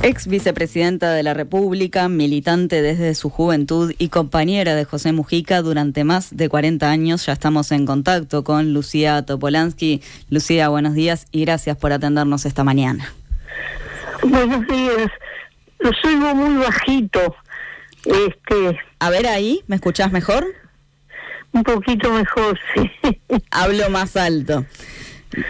Ex vicepresidenta de la República, militante desde su juventud y compañera de José Mujica durante más de 40 años, ya estamos en contacto con Lucía Topolansky. Lucía, buenos días y gracias por atendernos esta mañana. Buenos días. Lo oigo muy bajito. A ver ahí, ¿me escuchás mejor? Un poquito mejor, sí. Hablo más alto.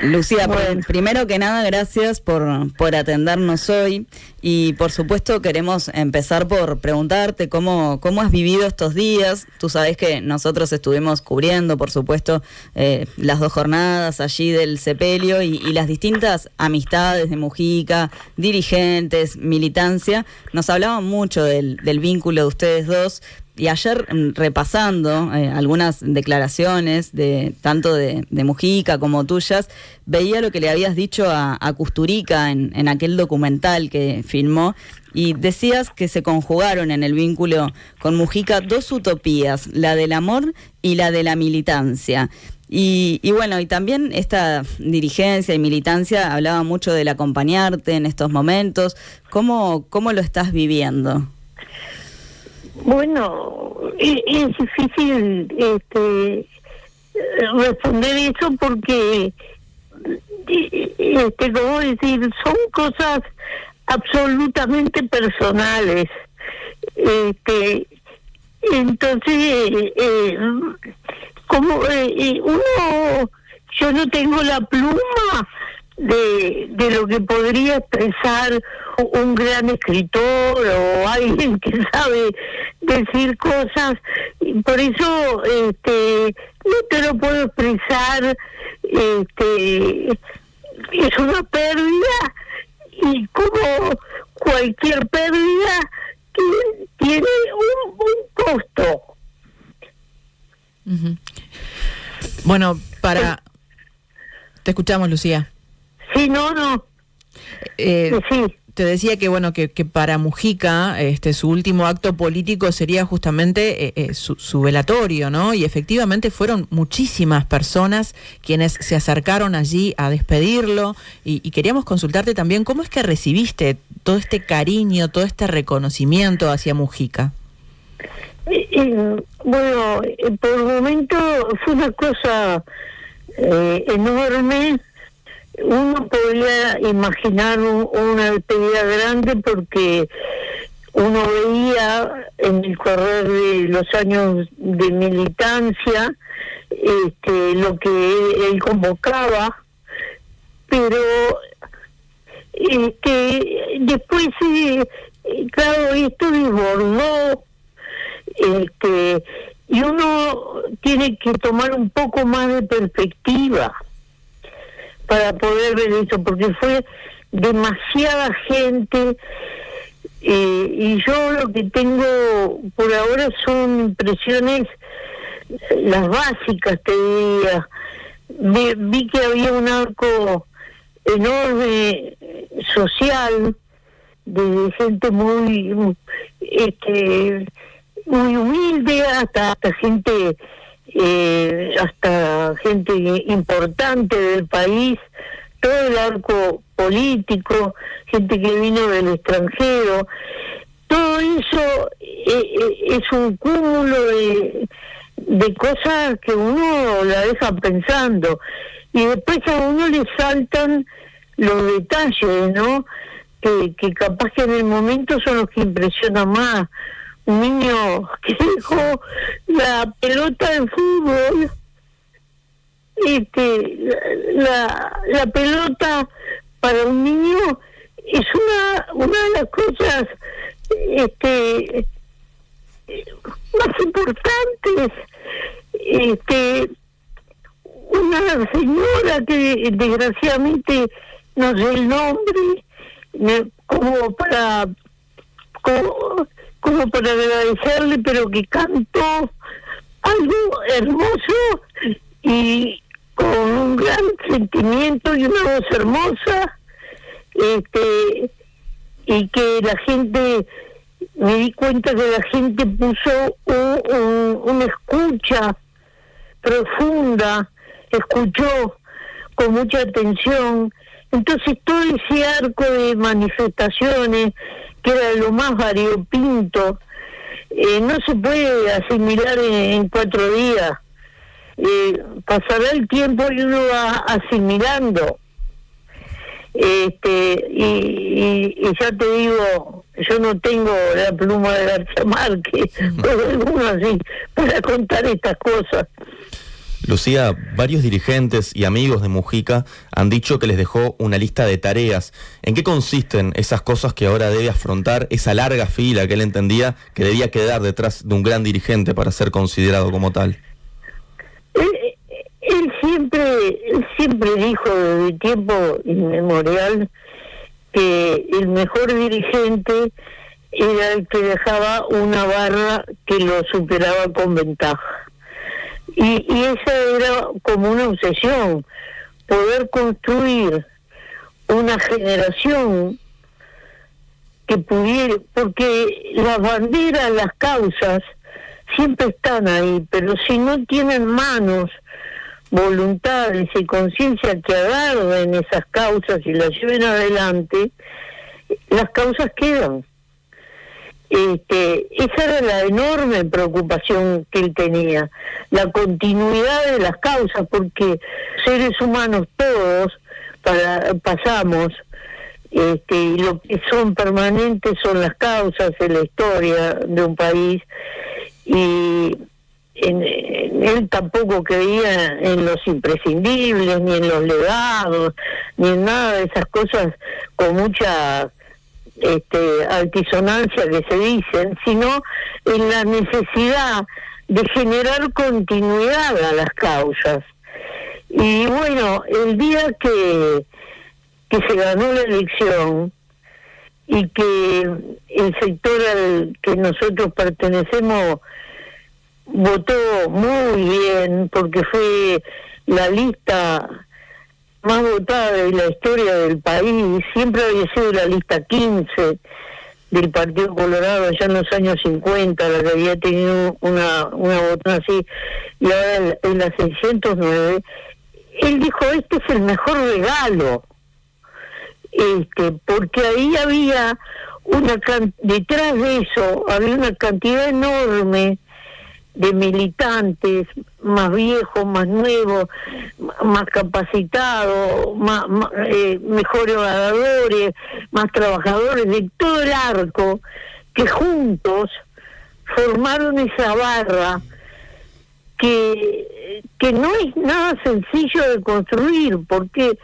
Lucía, bueno, primero que nada, gracias por atendernos hoy y por supuesto queremos empezar por preguntarte cómo has vivido estos días. Tú sabés que nosotros estuvimos cubriendo, por supuesto, las 2 jornadas allí del sepelio y las distintas amistades de Mujica, dirigentes, militancia. Nos hablaban mucho del vínculo de ustedes dos. Y ayer, repasando algunas declaraciones tanto de Mujica como tuyas, veía lo que le habías dicho a Kusturica en aquel documental que filmó, y decías que se conjugaron en el vínculo con Mujica 2 utopías, la del amor y la de la militancia. Y bueno, y también esta dirigencia y militancia hablaba mucho del acompañarte en estos momentos. ¿Cómo lo estás viviendo? Bueno, es difícil responder eso porque, ¿cómo decir? Son cosas absolutamente personales. Entonces, como yo no tengo la pluma de lo que podría expresar un gran escritor o alguien que sabe decir cosas, por eso no te lo puedo expresar. Es una pérdida, y como cualquier pérdida tiene un costo. Uh-huh. Bueno, te escuchamos, Lucía. Sí, no. Sí. Te decía que bueno que para Mujica su último acto político sería justamente su velatorio, ¿no? Y efectivamente fueron muchísimas personas quienes se acercaron allí a despedirlo y queríamos consultarte también cómo es que recibiste todo este cariño, todo este reconocimiento hacia Mujica. Bueno, por el momento fue una cosa enorme. Uno podría imaginar una despedida grande porque uno veía en el correr de los años de militancia lo que él convocaba, pero después claro, esto desbordó, y uno tiene que tomar un poco más de perspectiva para poder ver eso, porque fue demasiada gente, y yo lo que tengo por ahora son impresiones, las básicas, te diría. Vi que había un arco enorme social, de gente muy humilde hasta gente importante del país, todo el arco político, gente que vino del extranjero. Todo eso es un cúmulo de cosas que uno la deja pensando, y después a uno le saltan los detalles, ¿no? Que capaz que en el momento son los que impresionan más. Un niño que dejó la pelota de fútbol, la pelota para un niño es una de las cosas más importantes. Una señora que desgraciadamente no sé el nombre, como para agradecerle, pero que cantó algo hermoso y con un gran sentimiento y una voz hermosa, y que la gente, me di cuenta que la gente puso una escucha profunda, escuchó con mucha atención, Entonces todo ese arco de manifestaciones, que era lo más variopinto, no se puede asimilar en 4 días. Pasará el tiempo y uno va asimilando. Y ya te digo, yo no tengo la pluma de García Márquez o alguno así para contar estas cosas. Lucía, varios dirigentes y amigos de Mujica han dicho que les dejó una lista de tareas. ¿En qué consisten esas cosas que ahora debe afrontar, esa larga fila que él entendía que debía quedar detrás de un gran dirigente para ser considerado como tal? Él siempre dijo desde tiempo inmemorial que el mejor dirigente era el que dejaba una barra que lo superaba con ventaja. Y esa era como una obsesión, poder construir una generación que pudiera, porque las banderas, las causas, siempre están ahí, pero si no tienen manos, voluntades y conciencia que agarren esas causas y las lleven adelante, las causas quedan. Esa era la enorme preocupación que él tenía, la continuidad de las causas, porque seres humanos todos pasamos, y lo que son permanentes son las causas en la historia de un país, y él tampoco creía en los imprescindibles, ni en los legados, ni en nada de esas cosas con mucha altisonancia que se dicen, sino en la necesidad de generar continuidad a las causas. Y bueno, el día que se ganó la elección y que el sector al que nosotros pertenecemos votó muy bien, porque fue la lista más votada de la historia del país, siempre había sido la lista 15 del Partido Colorado allá en los años 50, la que había tenido una votación así, y ahora en la 609, él dijo, este es el mejor regalo, porque ahí había detrás de eso, había una cantidad enorme de militantes, más viejos, más nuevos, más capacitados, mejores oradores, más trabajadores de todo el arco, que juntos formaron esa barra que no es nada sencillo de construir, porque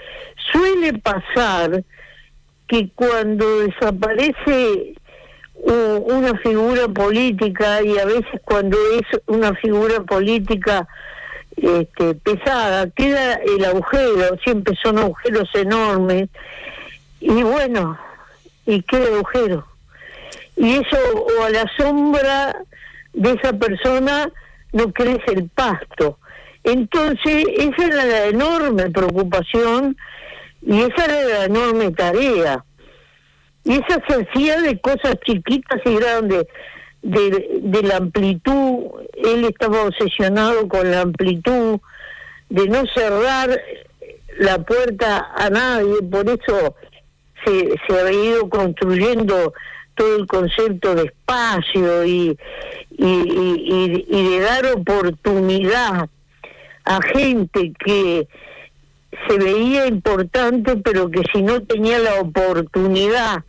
suele pasar que cuando desaparece una figura política, y a veces cuando es una figura política pesada, queda el agujero, siempre son agujeros enormes, y bueno, y queda el agujero. Y eso, o a la sombra de esa persona no crece el pasto. Entonces, esa era la enorme preocupación, y esa era la enorme tarea. Y esa se hacía de cosas chiquitas y grandes, de la amplitud. Él estaba obsesionado con la amplitud, de no cerrar la puerta a nadie, por eso se había ido construyendo todo el concepto de espacio y de dar oportunidad a gente que se veía importante, pero que si no tenía la oportunidad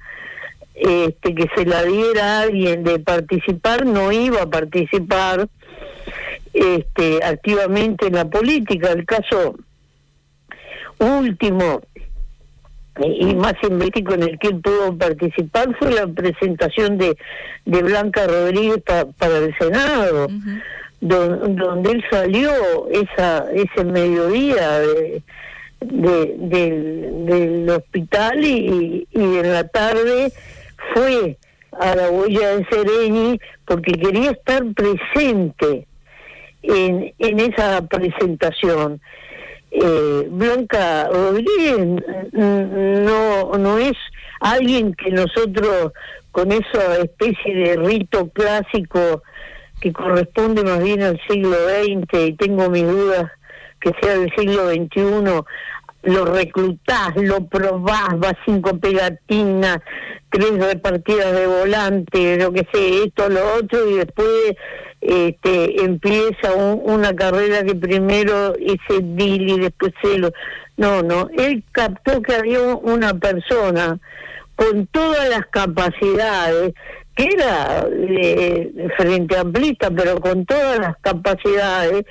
que se la diera a alguien de participar, no iba a participar activamente en la política. El caso último y más emblemático en el que él pudo participar fue la presentación de Blanca Rodríguez para el Senado, donde él salió ese mediodía del hospital y en la tarde fue a la huella de Sereni porque quería estar presente en esa presentación. Blanca Rodríguez no es alguien que nosotros, con esa especie de rito clásico que corresponde más bien al siglo XX, y tengo mis dudas que sea del siglo XXI, lo reclutás, lo probás, vas 5 pegatinas, 3 repartidas de volante, lo que sé, esto, lo otro, y después empieza una carrera que primero es el deal y después No, él captó que había una persona con todas las capacidades, que era frente amplista, pero con todas las capacidades,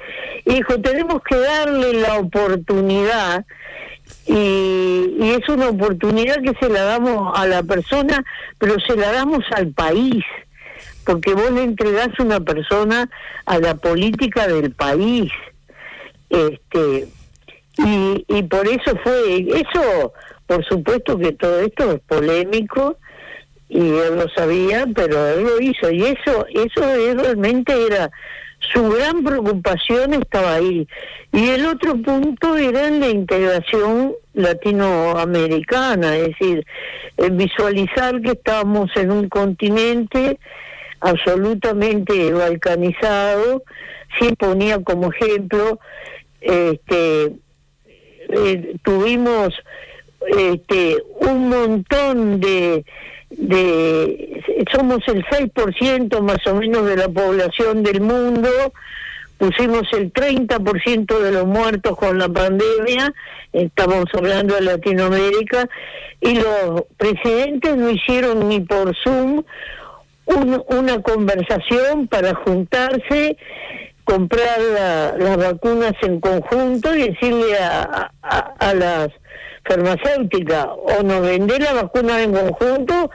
y dijo, tenemos que darle la oportunidad, y es una oportunidad que se la damos a la persona, pero se la damos al país, porque vos le entregás una persona a la política del país, y por eso por supuesto que todo esto es polémico, y él lo sabía, pero él lo hizo, y eso realmente era su gran preocupación, estaba ahí. Y el otro punto era en la integración latinoamericana, es decir, visualizar que estábamos en un continente absolutamente balcanizado. Sí ponía como ejemplo, tuvimos un montón somos el 6% más o menos de la población del mundo, pusimos el 30% de los muertos con la pandemia, estamos hablando de Latinoamérica, y los presidentes no hicieron ni por Zoom una conversación para juntarse, comprar las vacunas en conjunto y decirle a las farmacéuticas, o nos vendés la vacuna en conjunto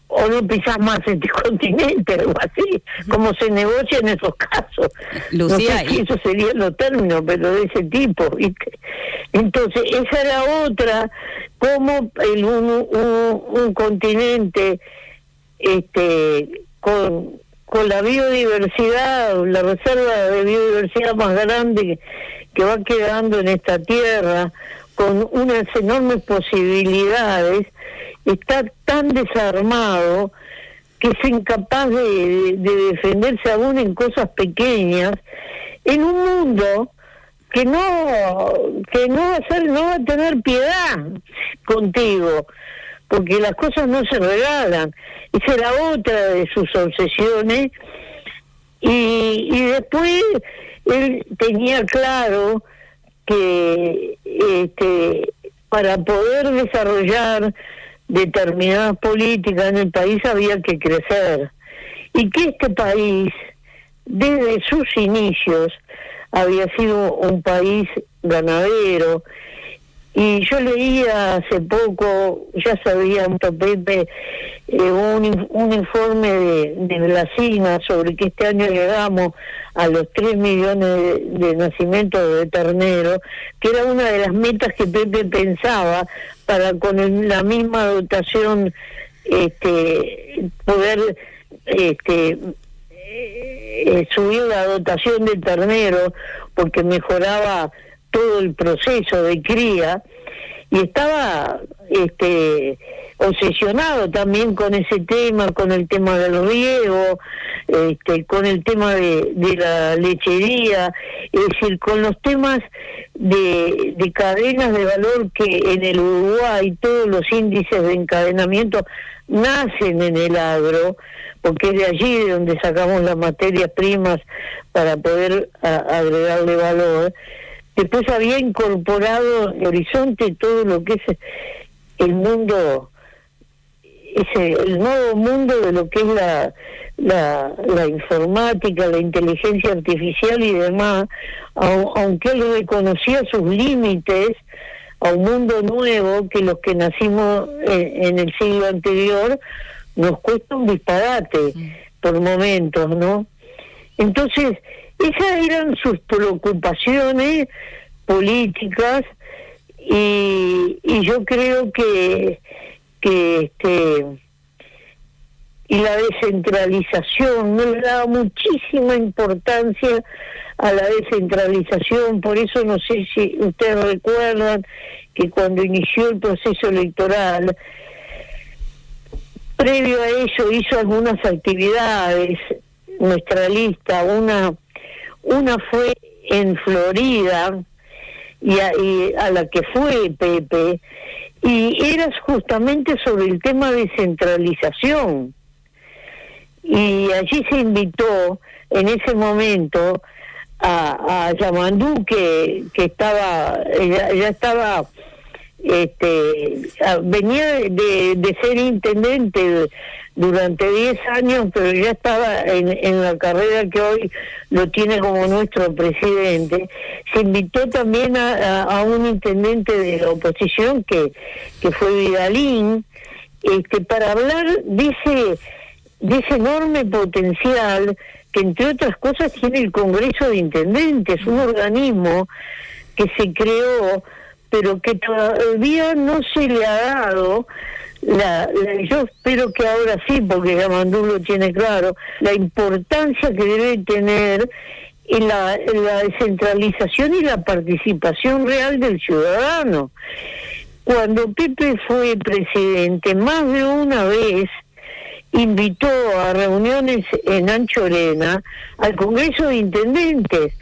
o no pisás más este continente, algo así, como se negocia en esos casos. Lucía, no sé si eso serían los términos, pero de ese tipo, ¿viste? Entonces, esa era otra, como un continente con la biodiversidad, la reserva de biodiversidad más grande que va quedando en esta tierra, con unas enormes posibilidades, está tan desarmado que es incapaz de defenderse aún en cosas pequeñas, en un mundo que no va a tener piedad contigo, porque las cosas no se regalan. Esa era otra de sus obsesiones, y después él tenía claro que para poder desarrollar determinadas políticas en el país había que crecer, y que este país desde sus inicios había sido un país ganadero. Y yo leía hace poco, ya sabía, Pepe, un informe de la CINA sobre que este año llegamos a los 3 millones de nacimientos de terneros, que era una de las metas que Pepe pensaba para con la misma dotación poder subir la dotación de terneros, porque mejoraba todo el proceso de cría, y estaba obsesionado también con ese tema, con el tema del riego, con el tema de la lechería, es decir, con los temas de cadenas de valor que en el Uruguay todos los índices de encadenamiento nacen en el agro, porque es de allí de donde sacamos las materias primas para poder agregarle valor. Después había incorporado en Horizonte todo lo que es el mundo, el nuevo mundo de lo que es la informática, la inteligencia artificial y demás, aunque él reconocía sus límites a un mundo nuevo que los que nacimos en el siglo anterior nos cuesta un disparate por momentos, ¿no? Entonces, esas eran sus preocupaciones políticas, y yo creo que y la descentralización, no le daba muchísima importancia a la descentralización. Por eso no sé si ustedes recuerdan que cuando inició el proceso electoral, previo a eso hizo algunas actividades, nuestra lista, una fue en Florida, y a la que fue Pepe, y era justamente sobre el tema de centralización. Y allí se invitó en ese momento a Yamandú, que estaba, ya estaba, venía de ser intendente durante 10 años, pero ya estaba en la carrera que hoy lo tiene como nuestro presidente. Se invitó también a un intendente de la oposición que fue Vidalín, para hablar de ese enorme potencial que, entre otras cosas, tiene el Congreso de Intendentes, un organismo que se creó, pero que todavía no se le ha dado yo espero que ahora sí, porque Yamandú lo tiene claro, la importancia que debe tener en la descentralización y la participación real del ciudadano. Cuando Pepe fue presidente, más de una vez invitó a reuniones en Anchorena al Congreso de Intendentes,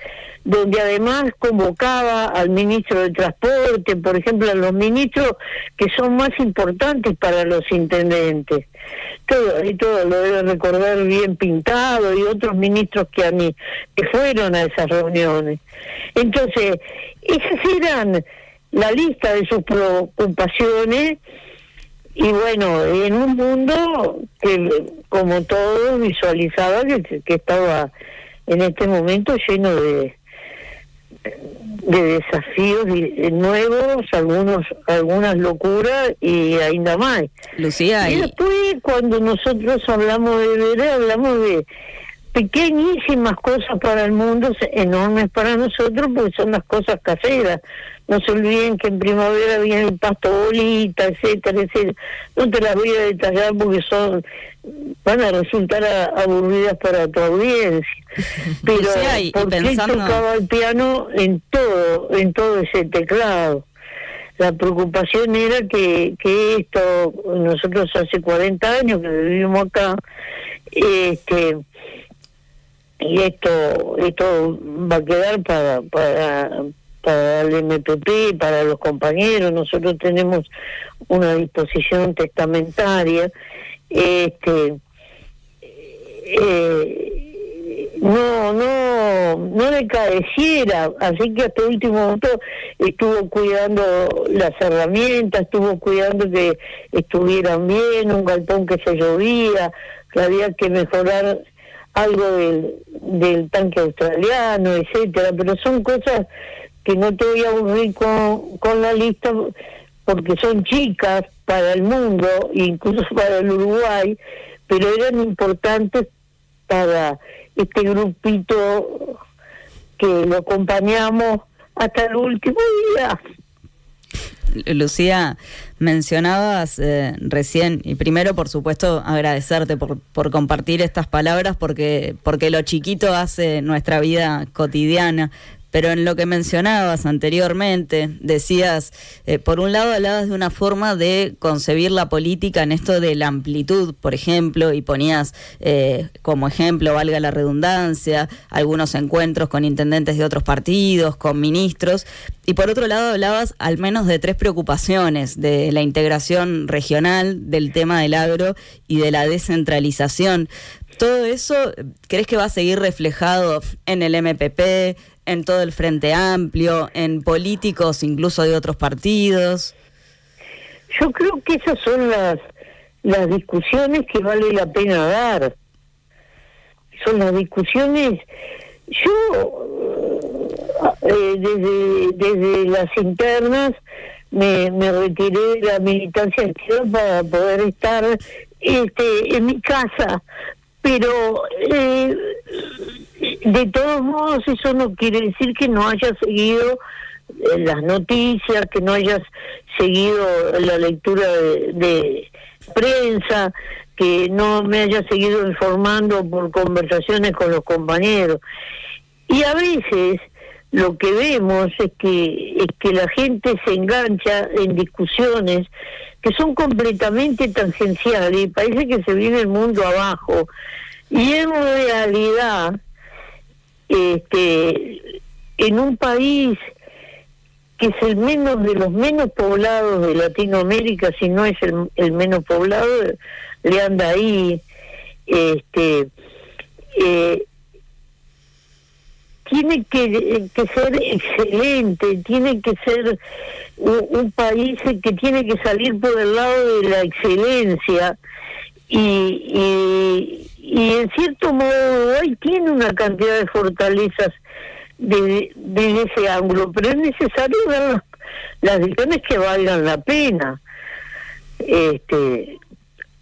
donde además convocaba al ministro de Transporte, por ejemplo, a los ministros que son más importantes para los intendentes. Todo lo debe recordar bien Pintado y otros ministros que fueron a esas reuniones. Entonces, esas eran la lista de sus preocupaciones, y bueno, en un mundo que, como todos, visualizaba que estaba en este momento lleno de desafíos nuevos, algunas locuras y ainda más. Lucía, y después, cuando nosotros hablamos de Vera, hablamos de pequeñísimas cosas para el mundo, enormes para nosotros, porque son las cosas caseras. No se olviden que en primavera viene el pasto bolita, etcétera, etcétera. No te las voy a detallar porque van a resultar aburridas para tu audiencia. Pero Lucía, ¿por qué tocaba el piano en todo ese teclado? La preocupación era que esto, nosotros hace 40 años que vivimos acá, y esto va a quedar para el MPP, para los compañeros. Nosotros tenemos una disposición testamentaria, no decadeciera, así que hasta el último momento estuvo cuidando las herramientas, estuvo cuidando que estuvieran bien, un galpón que se llovía, que había que mejorar algo del tanque australiano, etcétera, pero son cosas que no te voy a aburrir con la lista, porque son chicas para el mundo, incluso para el Uruguay, pero eran importantes para este grupito que lo acompañamos hasta el último día. Lucía, mencionabas recién, y primero, por supuesto, agradecerte por compartir estas palabras, porque lo chiquito hace nuestra vida cotidiana. Pero en lo que mencionabas anteriormente, decías, por un lado hablabas de una forma de concebir la política en esto de la amplitud, por ejemplo, y ponías como ejemplo, valga la redundancia, algunos encuentros con intendentes de otros partidos, con ministros, y por otro lado hablabas al menos de 3 preocupaciones: de la integración regional, del tema del agro y de la descentralización. ¿Todo eso crees que va a seguir reflejado en el MPP, en todo el Frente Amplio, en políticos incluso de otros partidos? Yo creo que esas son las discusiones que vale la pena dar. Son las discusiones. Yo desde las internas me retiré de la militancia activa para poder estar en mi casa, pero de todos modos eso no quiere decir que no haya seguido las noticias, que no hayas seguido la lectura de prensa, que no me haya seguido informando por conversaciones con los compañeros. Y a veces lo que vemos es que la gente se engancha en discusiones que son completamente tangenciales y parece que se viene el mundo abajo. Y en realidad, en un país que es el menos de los menos poblados de Latinoamérica, si no es el menos poblado, le anda ahí. Tiene que ser excelente, tiene que ser un país que tiene que salir por el lado de la excelencia, y en cierto modo Uruguay tiene una cantidad de fortalezas de ese ángulo, pero es necesario dar las decisiones que valgan la pena.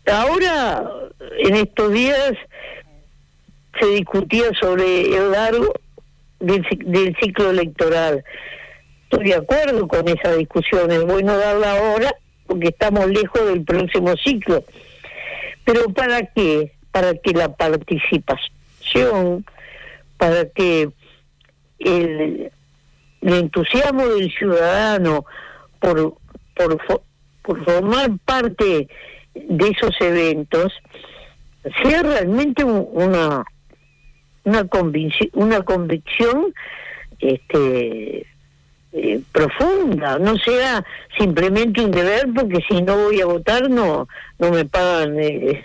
Ahora, en estos días, se discutía sobre el largo del ciclo electoral. Estoy de acuerdo con esa discusión, es bueno darla ahora porque estamos lejos del próximo ciclo. Pero ¿para qué? Para que la participación, para que el entusiasmo del ciudadano por formar parte de esos eventos sea realmente una convicción profunda, no sea simplemente un deber porque si no voy a votar no me pagan el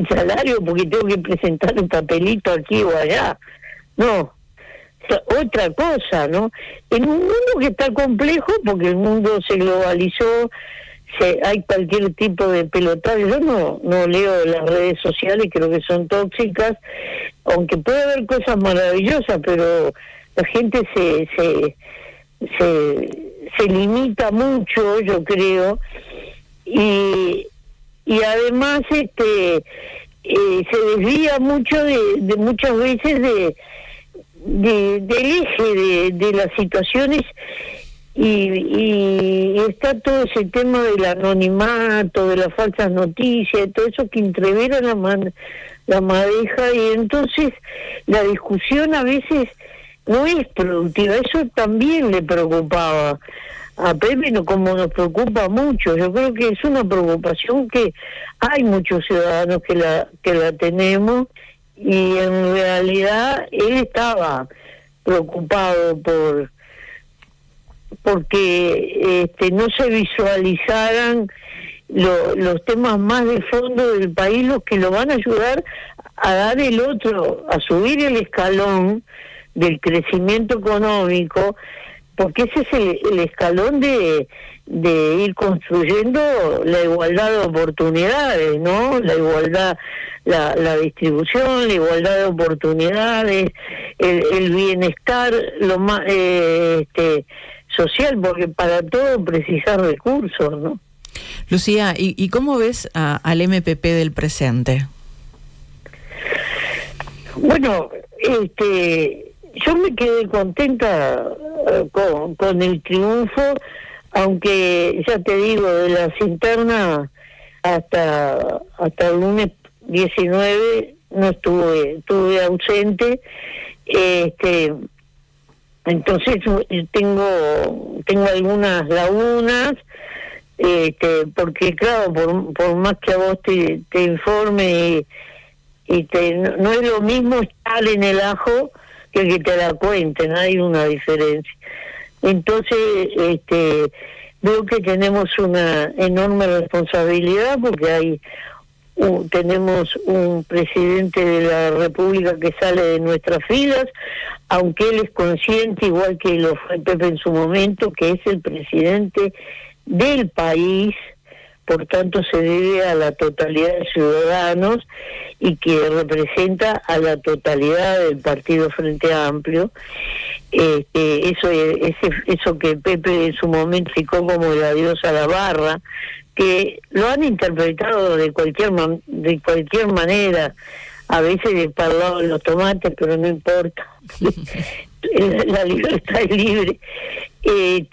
salario porque tengo que presentar un papelito aquí o allá. No, otra cosa, ¿no? En un mundo que está complejo, porque el mundo se globalizó, hay cualquier tipo de pelotaje. Yo no leo las redes sociales, creo que son tóxicas, aunque puede haber cosas maravillosas, pero la gente se limita mucho, yo creo, y además se desvía mucho de muchas veces del eje de las situaciones, y está todo ese tema del anonimato, de las falsas noticias, todo eso que entrevera la madeja, y entonces la discusión a veces no es productiva. Eso también le preocupaba a Pepe, como nos preocupa mucho. Yo creo que es una preocupación que hay muchos ciudadanos que la tenemos, y en realidad él estaba preocupado porque no se visualizaran los temas más de fondo del país, los que lo van a ayudar a dar a subir el escalón del crecimiento económico, porque ese es el escalón de ir construyendo la igualdad de oportunidades, ¿no? La igualdad, la distribución, la igualdad de oportunidades, el bienestar, lo más social, porque para todo precisar recursos, ¿no? Lucía, ¿y cómo ves al MPP del presente? Bueno, yo me quedé contenta con el triunfo, aunque ya te digo, de las internas hasta el lunes 19 no estuve ausente. Entonces tengo algunas lagunas, porque claro, por más que a vos te informe no es lo mismo estar en el ajo que te la cuenten, hay una diferencia. Entonces veo que tenemos una enorme responsabilidad, porque tenemos un presidente de la República que sale de nuestras filas, aunque él es consciente, igual que lo fue Pepe en su momento, que es el presidente del país, por tanto se debe a la totalidad de ciudadanos y que representa a la totalidad del Partido Frente Amplio. Eso que Pepe en su momento ficó como la diosa la barra, que lo han interpretado de cualquier manera, a veces de para el lado de los tomates, pero no importa. La libertad es libre. Y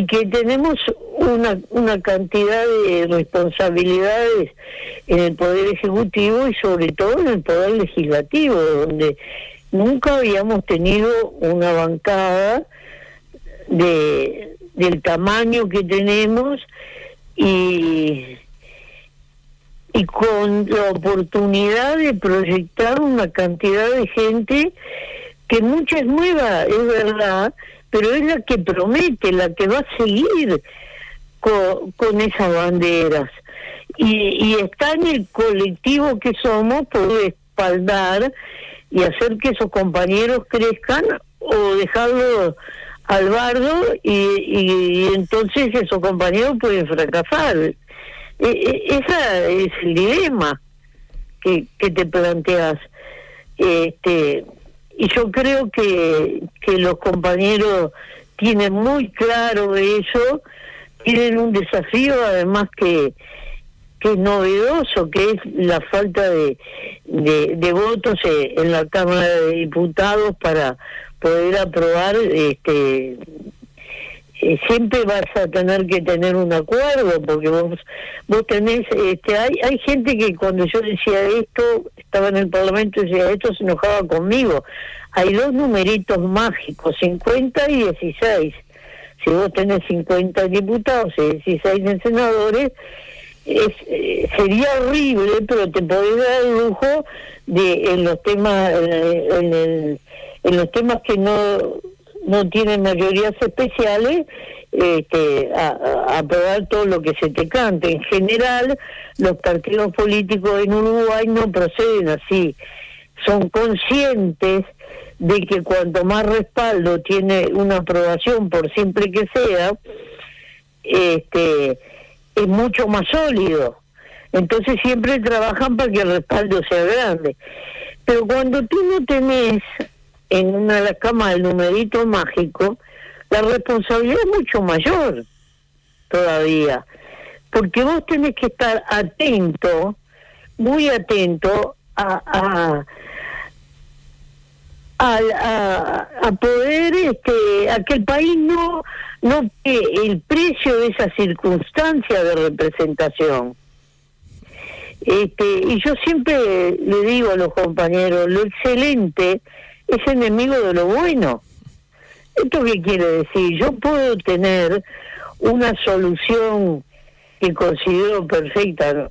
que tenemos una cantidad de responsabilidades en el Poder Ejecutivo y sobre todo en el Poder Legislativo, donde nunca habíamos tenido una bancada del tamaño que tenemos, y y con la oportunidad de proyectar una cantidad de gente que mucha es nueva, es verdad, pero es la que promete, la que va a seguir con esas banderas. Y está en el colectivo que somos por respaldar y hacer que esos compañeros crezcan o dejarlos al bardo y entonces esos compañeros pueden fracasar. Ese es el dilema que te planteas. Y yo creo que los compañeros tienen muy claro eso, tienen un desafío además que es novedoso, que es la falta de votos en la Cámara de Diputados para poder aprobar. Siempre vas a tener que tener un acuerdo, porque vos tenés, hay gente que cuando yo decía esto, estaba en el Parlamento y decía esto, se enojaba conmigo. Hay dos numeritos mágicos, 50 y 16. Si vos tenés 50 diputados y 16 senadores, sería horrible, pero te podés dar el lujo de en los temas en los temas que no tienen mayorías especiales, a aprobar todo lo que se te cante. En general, los partidos políticos en Uruguay no proceden así. Son conscientes de que cuanto más respaldo tiene una aprobación, por simple que sea, es mucho más sólido. Entonces siempre trabajan para que el respaldo sea grande. Pero cuando tú no tenés en una de las camas el numerito mágico, la responsabilidad es mucho mayor todavía, porque vos tenés que estar atento, muy atento a poder a que el país no pague el precio de esa circunstancia de representación. Y yo siempre le digo a los compañeros, lo excelente es enemigo de lo bueno. ¿Esto qué quiere decir? Yo puedo tener una solución que considero perfecta, ¿no?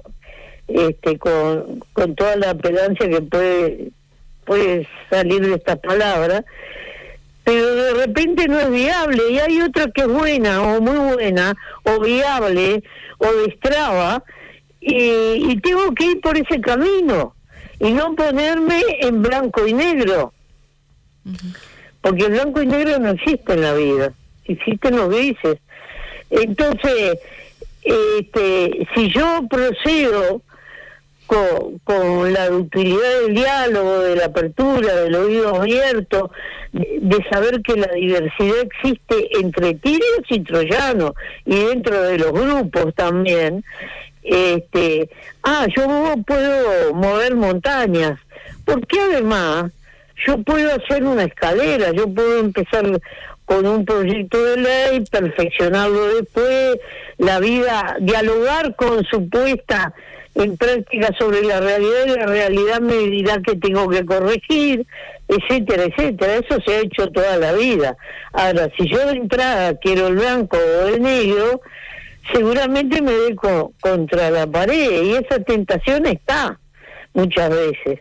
Con toda la pedancia que puede salir de esta palabra, pero de repente no es viable, y hay otra que es buena, o muy buena, o viable, o destraba, y tengo que ir por ese camino, y no ponerme en blanco y negro. Porque el blanco y negro no existe en la vida, existen los grises. Entonces, si yo procedo con la utilidad del diálogo, de la apertura, del oído abierto, de saber que la diversidad existe entre tirios y troyanos, y dentro de los grupos también, yo puedo mover montañas, porque además yo puedo hacer una escalera, yo puedo empezar con un proyecto de ley, perfeccionarlo después, la vida, dialogar con su puesta en práctica sobre la realidad, y la realidad me dirá que tengo que corregir, etcétera, etcétera. Eso se ha hecho toda la vida. Ahora, si yo de entrada quiero el blanco o el negro, seguramente me dé contra la pared, y esa tentación está muchas veces.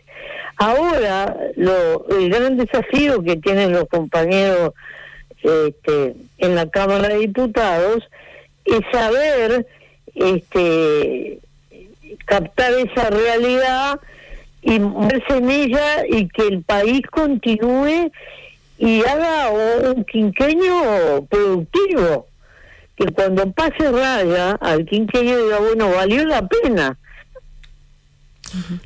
Ahora, el gran desafío que tienen los compañeros en la Cámara de Diputados es saber captar esa realidad y moverse en ella, y que el país continúe y haga un quinquenio productivo, que cuando pase raya al quinquenio diga, bueno, valió la pena.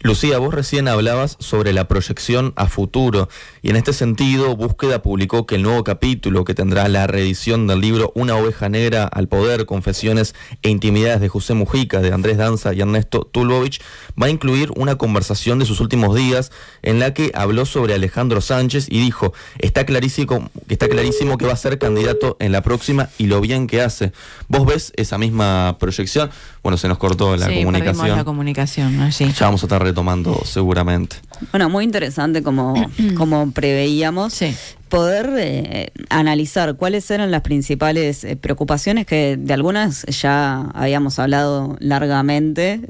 Lucía, vos recién hablabas sobre la proyección a futuro, y en este sentido Búsqueda publicó que el nuevo capítulo, que tendrá la reedición del libro Una oveja negra al poder, confesiones e intimidades de José Mujica, de Andrés Danza y Ernesto Tulbovich, va a incluir una conversación de sus últimos días en la que habló sobre Alejandro Sánchez y dijo, está clarísimo que va a ser candidato en la próxima, y lo bien que hace. ¿Vos ves esa misma proyección? Bueno, se nos cortó la comunicación. Perdimos la comunicación allí. Ya vamos a estar retomando seguramente. Bueno, muy interesante como preveíamos, poder analizar cuáles eran las principales preocupaciones, que de algunas ya habíamos hablado largamente,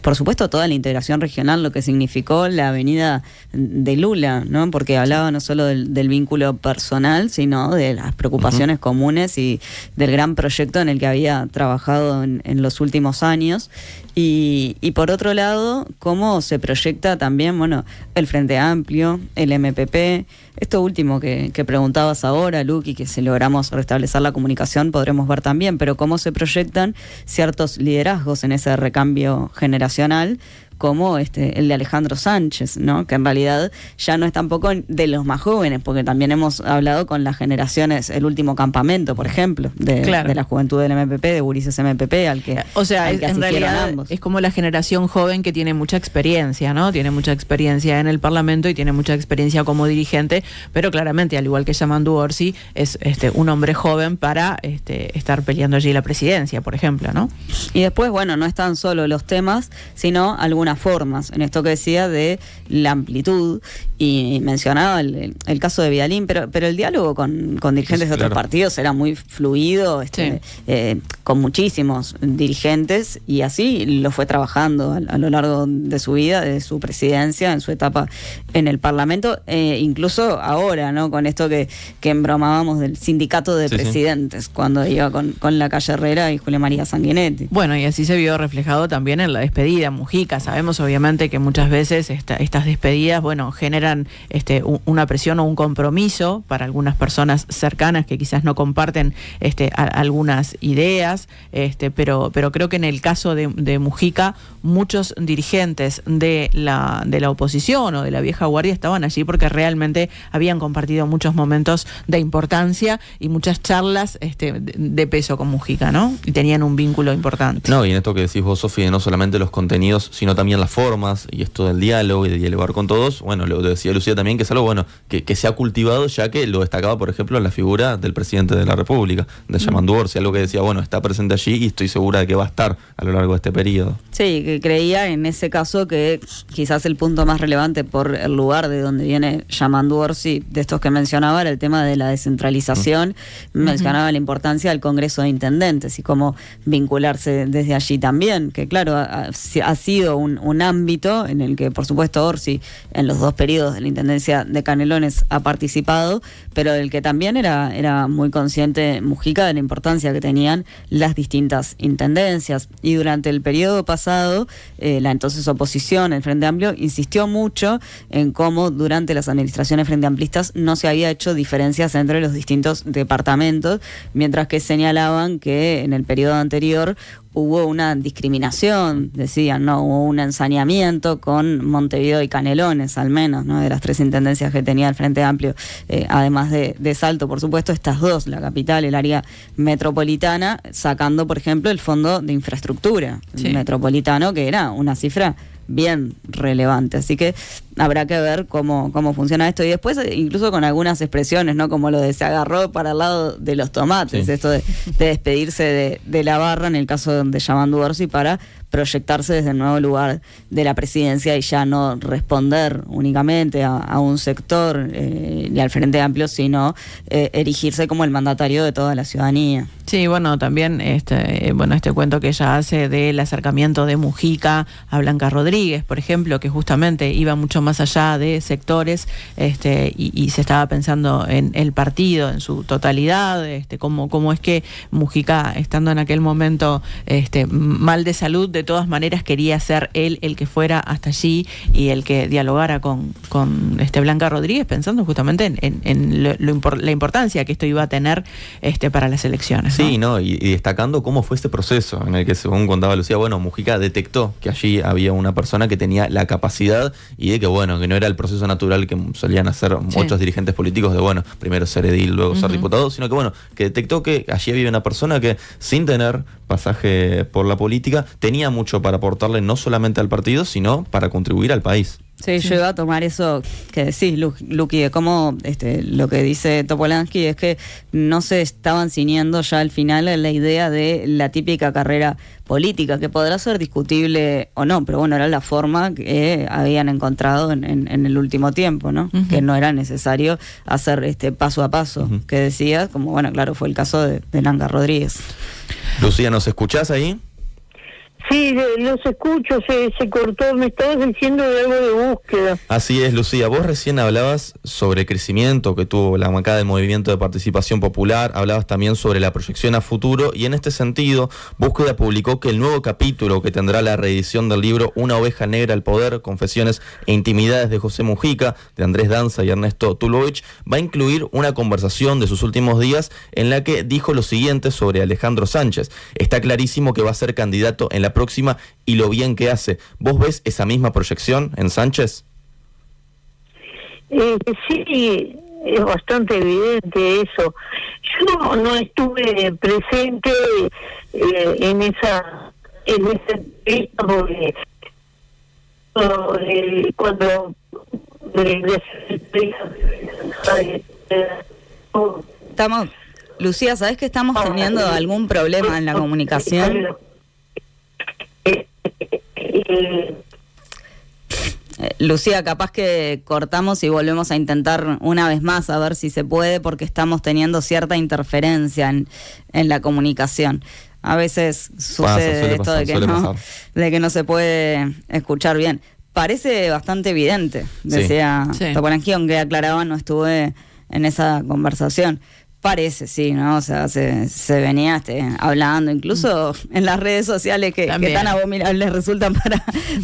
por supuesto toda la integración regional, lo que significó la venida de Lula, ¿no? Porque hablaba no solo del vínculo personal, sino de las preocupaciones comunes y del gran proyecto en el que había trabajado en los últimos años. Y por otro lado, cómo se proyecta también, bueno, el Frente Amplio, el MPP, esto último que preguntabas ahora, Luqui, que si logramos restablecer la comunicación podremos ver también, pero cómo se proyectan ciertos liderazgos en ese recambio generacional, como el de Alejandro Sánchez, ¿no? Que en realidad ya no es tampoco de los más jóvenes, porque también hemos hablado con las generaciones, el último campamento, por ejemplo, de la juventud del MPP, de Gurises MPP, al que en realidad ambos. Es como la generación joven que tiene mucha experiencia, ¿no? Tiene mucha experiencia en el Parlamento y tiene mucha experiencia como dirigente, pero claramente, al igual que Yamandu Orsi, es un hombre joven para estar peleando allí la presidencia, por ejemplo, ¿no? Y después, bueno, no están solo los temas, sino algunas formas, en esto que decía de la amplitud, y mencionaba el caso de Vidalín, pero el diálogo con dirigentes de otros partidos era muy fluido, con muchísimos dirigentes, y así lo fue trabajando a lo largo de su vida, de su presidencia, en su etapa en el Parlamento, incluso ahora, ¿no? Con esto que embromábamos del sindicato de presidentes, cuando iba con la Calle Herrera y Julia María Sanguinetti. Bueno, y así se vio reflejado también en la despedida. Mujica, sabemos obviamente que muchas veces estas despedidas, bueno, generan una presión o un compromiso para algunas personas cercanas que quizás no comparten algunas ideas, pero creo que en el caso de Mujica, muchos dirigentes de la oposición o de la vieja guardia estaban allí porque realmente habían compartido muchos momentos de importancia y muchas charlas de peso con Mujica, ¿no? Y tenían un vínculo importante. No, y en esto que decís vos, Sofi, no solamente los contenidos, sino también las formas, y esto del diálogo y de dialogar con todos, bueno, lo decía Lucía también, que es algo bueno, que se ha cultivado, ya que lo destacaba, por ejemplo, en la figura del presidente de la República, de Yamandu Orsi, algo que decía, bueno, está presente allí y estoy segura de que va a estar a lo largo de este periodo. Sí, que creía en ese caso que quizás el punto más relevante por el lugar de donde viene Yamandu Orsi, de estos que mencionaba, era el tema de la descentralización. Mencionaba la importancia del Congreso de Intendentes y cómo vincularse desde allí también, que claro, ha sido un ámbito en el que, por supuesto, Orsi en los dos periodos de la Intendencia de Canelones ha participado, pero del que también era muy consciente Mujica de la importancia que tenían las distintas intendencias. Y durante el periodo pasado, la entonces oposición, el Frente Amplio, insistió mucho en cómo durante las administraciones frente amplistas no se había hecho diferencias entre los distintos departamentos, mientras que señalaban que en el periodo anterior hubo una discriminación, decían, ¿no? Hubo un ensañamiento con Montevideo y Canelones, al menos, ¿no? De las tres intendencias que tenía el Frente Amplio, además de Salto, por supuesto, estas dos, la capital, el área metropolitana, sacando, por ejemplo, el Fondo de Infraestructura metropolitano, que era una cifra bien relevante, así que habrá que ver cómo funciona esto, y después incluso con algunas expresiones, ¿no? Como lo de se agarró para el lado de los tomates, esto de despedirse de la barra en el caso de Yamandu Orsi para proyectarse desde el nuevo lugar de la presidencia y ya no responder únicamente a un sector y al Frente Amplio, sino erigirse como el mandatario de toda la ciudadanía. Sí, bueno, también este cuento que ella hace del acercamiento de Mujica a Blanca Rodríguez, por ejemplo, que justamente iba mucho más allá de sectores, y se estaba pensando en el partido en su totalidad, cómo es que Mujica, estando en aquel momento mal de salud, de todas maneras quería ser él el que fuera hasta allí y el que dialogara con Blanca Rodríguez, pensando justamente en la importancia que esto iba a tener para las elecciones, ¿no? Sí, ¿no? Y destacando cómo fue este proceso en el que, según contaba Lucía, bueno, Mujica detectó que allí había una persona que tenía la capacidad y de que, bueno, que no era el proceso natural que solían hacer muchos dirigentes políticos de, bueno, primero ser edil, luego ser diputado, sino que, bueno, que detectó que allí había una persona que, sin tener pasaje por la política, tenía mucho para aportarle no solamente al partido, sino para contribuir al país. Sí, yo iba a tomar eso que decís, Luqui, de cómo lo que dice Topolansky es que no se estaban ciñendo ya al final a la idea de la típica carrera política, que podrá ser discutible o no, pero bueno, era la forma que habían encontrado en el último tiempo, ¿no? Que no era necesario hacer paso a paso, que decías, como bueno, claro, fue el caso de Blanca Rodríguez. Lucía, ¿nos escuchás ahí? Sí, los escucho, se cortó, me estabas diciendo de algo de búsqueda. Así es, Lucía, vos recién hablabas sobre el crecimiento que tuvo la bancada del Movimiento de Participación Popular, hablabas también sobre la proyección a futuro, y en este sentido, Búsqueda publicó que el nuevo capítulo que tendrá la reedición del libro Una oveja negra al poder, confesiones e intimidades de José Mujica, de Andrés Danza y Ernesto Tulovich, va a incluir una conversación de sus últimos días en la que dijo lo siguiente sobre Alejandro Sánchez: está clarísimo que va a ser candidato en la próxima y lo bien que hace. ¿Vos ves esa misma proyección en Sánchez? Sí, es bastante evidente eso. Yo no estuve presente en esa entrevista cuando Estamos, Lucía, ¿sabés que estamos teniendo algún problema en la comunicación? Lucía, capaz que cortamos y volvemos a intentar una vez más a ver si se puede, porque estamos teniendo cierta interferencia en la comunicación. A veces sucede esto de que no se puede escuchar bien. Parece bastante evidente, decía Topolansky, aunque aclaraba, no estuve en esa conversación. Parece, sí, ¿no? O sea, se venía hablando, incluso en las redes sociales que tan abominables resultan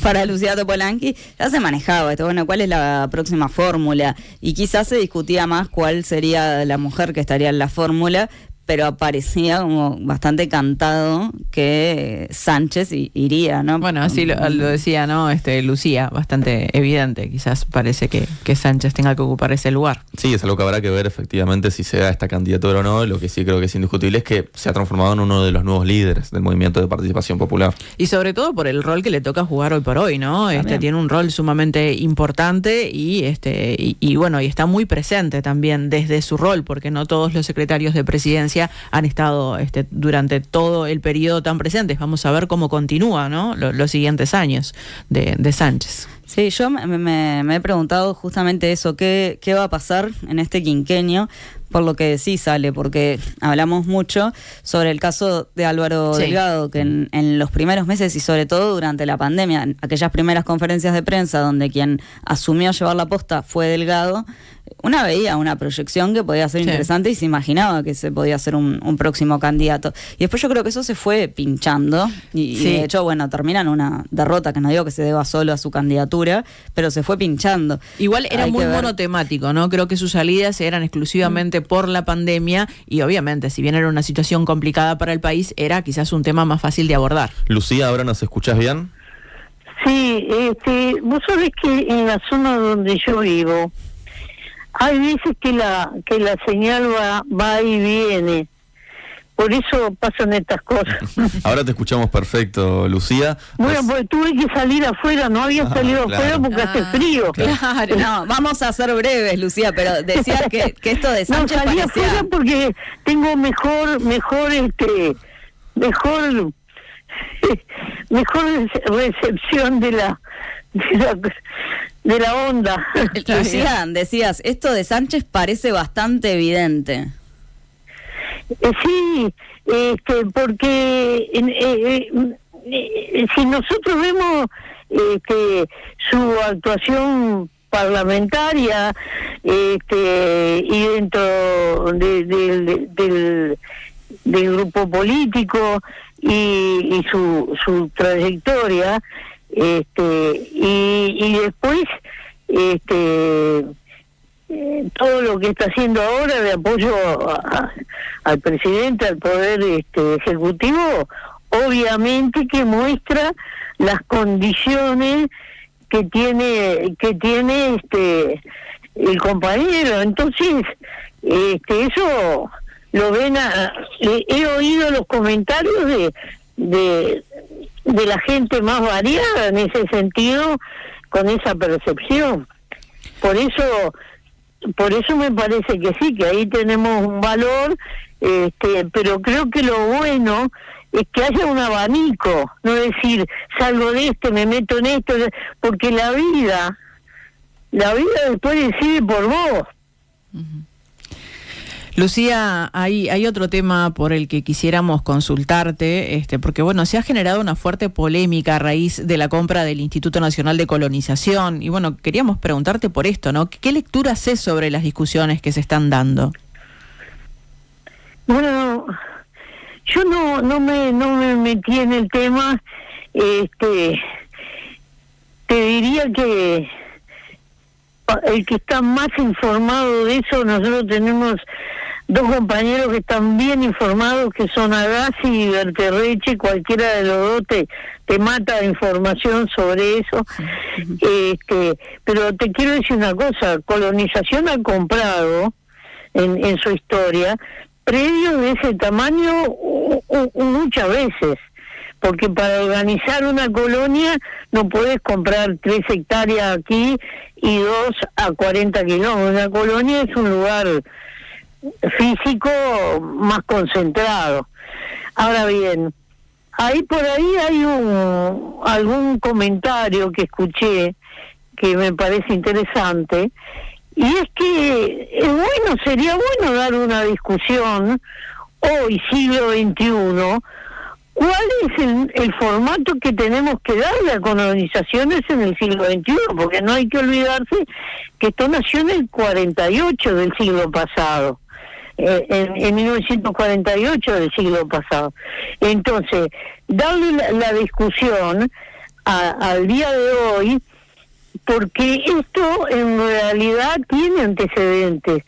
para Lucía Topolansky, ya se manejaba esto. Bueno, ¿cuál es la próxima fórmula? Y quizás se discutía más cuál sería la mujer que estaría en la fórmula, pero aparecía como bastante cantado que Sánchez iría, ¿no? Bueno, así lo decía, ¿no? Lucía, bastante evidente. Quizás parece que Sánchez tenga que ocupar ese lugar. Sí, es algo que habrá que ver efectivamente si se da esta candidatura o no. Lo que sí creo que es indiscutible es que se ha transformado en uno de los nuevos líderes del Movimiento de Participación Popular. Y sobre todo por el rol que le toca jugar hoy por hoy, ¿no? Tiene un rol sumamente importante y bueno, y está muy presente también desde su rol, porque no todos los secretarios de presidencia han estado durante todo el periodo tan presentes. Vamos a ver cómo continúa, ¿no? Los siguientes años de Sánchez. Sí, yo me he preguntado justamente eso, ¿qué va a pasar en este quinquenio? Por lo que sí sale, porque hablamos mucho sobre el caso de Álvaro Delgado, que en los primeros meses y sobre todo durante la pandemia, en aquellas primeras conferencias de prensa donde quien asumió llevar la posta fue Delgado, una veía una proyección que podía ser interesante y se imaginaba que se podía ser un próximo candidato. Y después yo creo que eso se fue pinchando y de hecho, bueno, termina en una derrota, que no digo que se deba solo a su candidatura, pero se fue pinchando. Igual era muy monotemático, ¿no? Creo que sus salidas eran exclusivamente por la pandemia y obviamente, si bien era una situación complicada para el país, era quizás un tema más fácil de abordar. Lucía, ¿ahora nos escuchás bien? Sí, vos sabés que en la zona donde yo vivo hay veces que la señal va y viene. Por eso pasan estas cosas. Ahora te escuchamos perfecto, Lucía. Bueno, pues tuve que salir afuera, no había salido afuera porque hace frío. Claro, no, vamos a ser breves, Lucía, pero decías que esto de Sánchez no, salí afuera porque tengo mejor recepción de la onda. Lucía, decías, esto de Sánchez parece bastante evidente. Sí, porque si nosotros vemos su actuación parlamentaria y dentro del grupo político y su trayectoria, y después todo lo que está haciendo ahora de apoyo al presidente, al poder ejecutivo, obviamente que muestra las condiciones que tiene el compañero. Entonces eso lo ven he oído los comentarios de la gente más variada en ese sentido, con esa percepción. Por eso me parece que sí, que ahí tenemos un valor, pero creo que lo bueno es que haya un abanico, no decir, salgo de me meto en esto, porque la vida después decide por vos. Lucía, hay otro tema por el que quisiéramos consultarte, porque bueno, se ha generado una fuerte polémica a raíz de la compra del Instituto Nacional de Colonización, y bueno, queríamos preguntarte por esto, ¿no? ¿Qué lectura haces sobre las discusiones que se están dando? Bueno, yo no me metí en el tema, te diría que el que está más informado de eso, nosotros tenemos dos compañeros que están bien informados, que son Agassi y Berterreche. Cualquiera de los dos te mata de información sobre eso. Pero te quiero decir una cosa, Colonización ha comprado en su historia predios de ese tamaño muchas veces, porque para organizar una colonia no podés comprar 3 hectáreas aquí y 2 a 40 kilómetros. Una colonia es un lugar físico más concentrado. Ahora bien, por ahí hay algún comentario que escuché que me parece interesante, y es que sería bueno dar una discusión hoy, siglo XXI, ¿cuál es el formato que tenemos que darle a colonizaciones en el siglo XXI? Porque no hay que olvidarse que esto nació en el 48 del siglo pasado, en 1948 del siglo pasado. Entonces, darle la discusión al día de hoy, porque esto en realidad tiene antecedentes.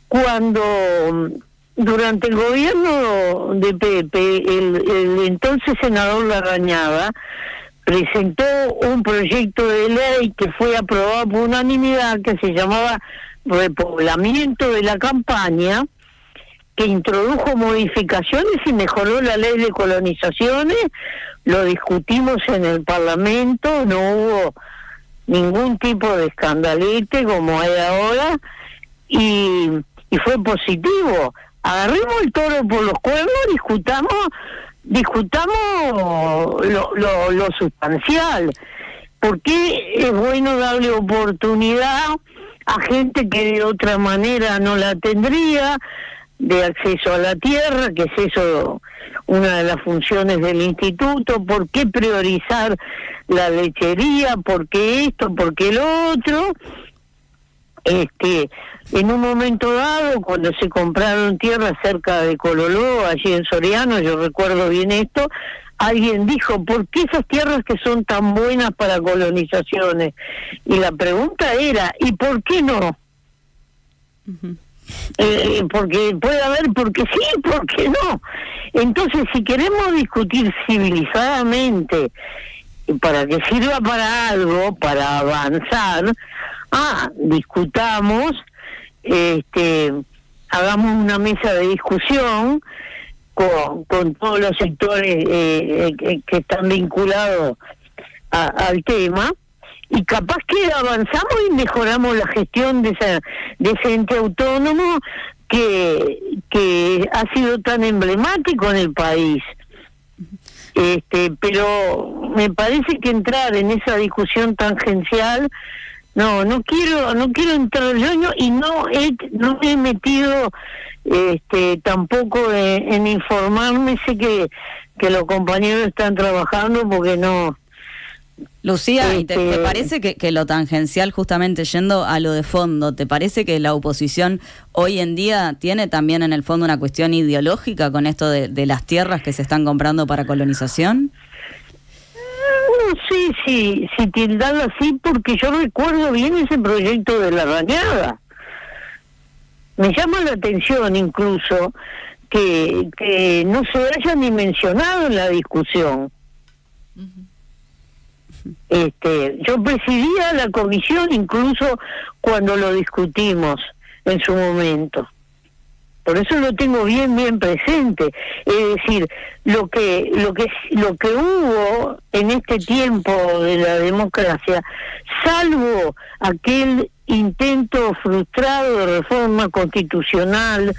Cuando durante el gobierno de Pepe, el entonces senador Larrañaga presentó un proyecto de ley que fue aprobado por unanimidad, que se llamaba Repoblamiento de la Campaña, que introdujo modificaciones y mejoró la ley de colonizaciones. Lo discutimos en el Parlamento, no hubo ningún tipo de escandalete como hay ahora, y fue positivo. Agarremos el toro por los cuernos, discutamos lo sustancial. ¿Por qué es bueno darle oportunidad a gente que de otra manera no la tendría, de acceso a la tierra, que es eso una de las funciones del instituto? ¿Por qué priorizar la lechería? ¿Por qué esto? ¿Por qué lo otro? En un momento dado, cuando se compraron tierras cerca de Cololó, allí en Soriano, yo recuerdo bien esto, alguien dijo, ¿por qué esas tierras que son tan buenas para colonizaciones? Y la pregunta era, ¿y por qué no? Porque puede haber, porque sí, porque no. Entonces, si queremos discutir civilizadamente, para que sirva para algo, para avanzar, discutamos, hagamos una mesa de discusión con todos los sectores que están vinculados al tema, y capaz que avanzamos y mejoramos la gestión de ese ente autónomo que ha sido tan emblemático en el país. Pero me parece que entrar en esa discusión tangencial, no quiero entrar yo, y no me he metido tampoco en informarme. Sé que los compañeros están trabajando, porque no. Lucía, ¿y te parece que lo tangencial, justamente yendo a lo de fondo, te parece que la oposición hoy en día tiene también en el fondo una cuestión ideológica con esto de las tierras que se están comprando para colonización? Sí, tildarlo así, porque yo recuerdo bien ese proyecto de Larrañaga. Me llama la atención incluso que no se haya ni mencionado en la discusión. Yo presidía la comisión incluso cuando lo discutimos en su momento. Por eso lo tengo bien presente. Es decir, lo que hubo en este tiempo de la democracia, salvo aquel intento frustrado de reforma constitucional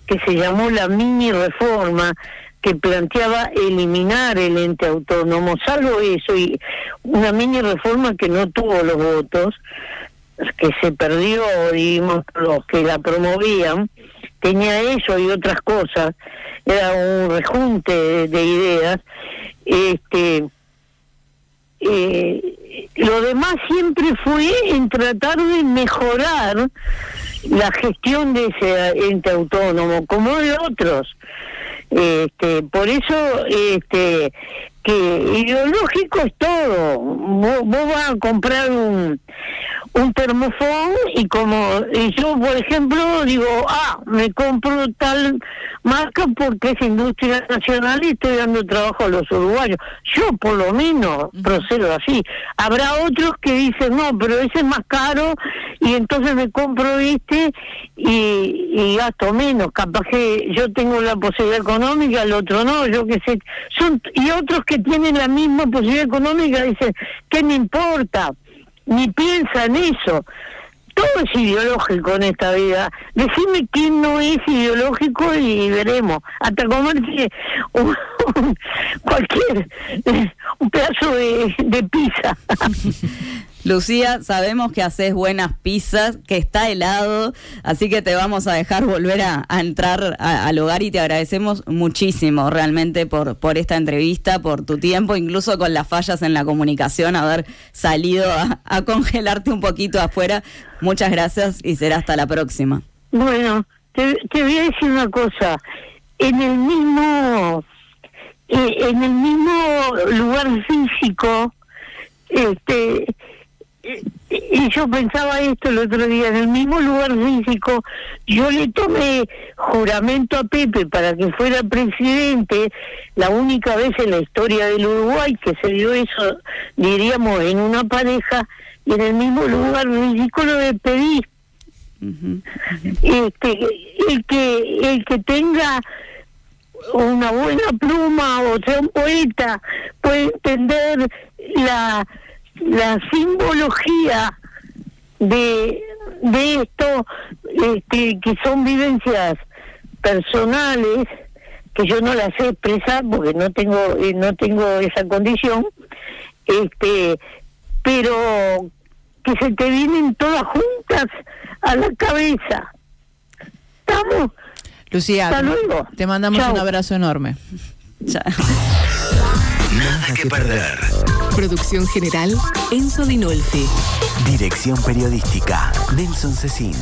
que se llamó la mini reforma, que planteaba eliminar el ente autónomo, salvo eso, y una mini reforma que no tuvo los votos, que se perdió, digamos, los que la promovían, tenía eso y otras cosas, era un rejunte de ideas. Lo demás siempre fue en tratar de mejorar la gestión de ese ente autónomo, como de otros. Por eso, que ideológico es todo. Vos vas a comprar un termofón y yo, por ejemplo, digo, me compro tal marca porque es industria nacional y estoy dando trabajo a los uruguayos. Yo, por lo menos, procedo así. Habrá otros que dicen, no, pero ese es más caro y entonces me compro y gasto menos. Capaz que yo tengo la posibilidad económica, el otro no, yo qué sé. Y otros que tienen la misma posibilidad económica dicen, ¿qué me importa? Ni piensa en eso. Todo es ideológico en esta vida. Decime quién no es ideológico y veremos. Hasta comerse un pedazo de pizza. Lucía, sabemos que haces buenas pizzas, que está helado, así que te vamos a dejar volver a entrar al hogar y te agradecemos muchísimo realmente por esta entrevista, por tu tiempo, incluso con las fallas en la comunicación, haber salido a congelarte un poquito afuera. Muchas gracias y será hasta la próxima. Bueno, te voy a decir una cosa. En el mismo lugar físico, y yo pensaba esto el otro día, en el mismo lugar físico, yo le tomé juramento a Pepe para que fuera presidente, la única vez en la historia del Uruguay que se dio eso, diríamos, en una pareja, y en el mismo lugar físico lo despedí. El que tenga una buena pluma o sea un poeta puede entender la simbología de esto, que son vivencias personales que yo no las sé expresar porque no tengo esa condición, pero que se te vienen todas juntas a la cabeza. ¿Estamos? Lucía, hasta luego. Te mandamos Chau. un abrazo enorme. Chao. Nada que perder. Producción general, Enzo Dinolfi. Dirección periodística, Nelson Cecín.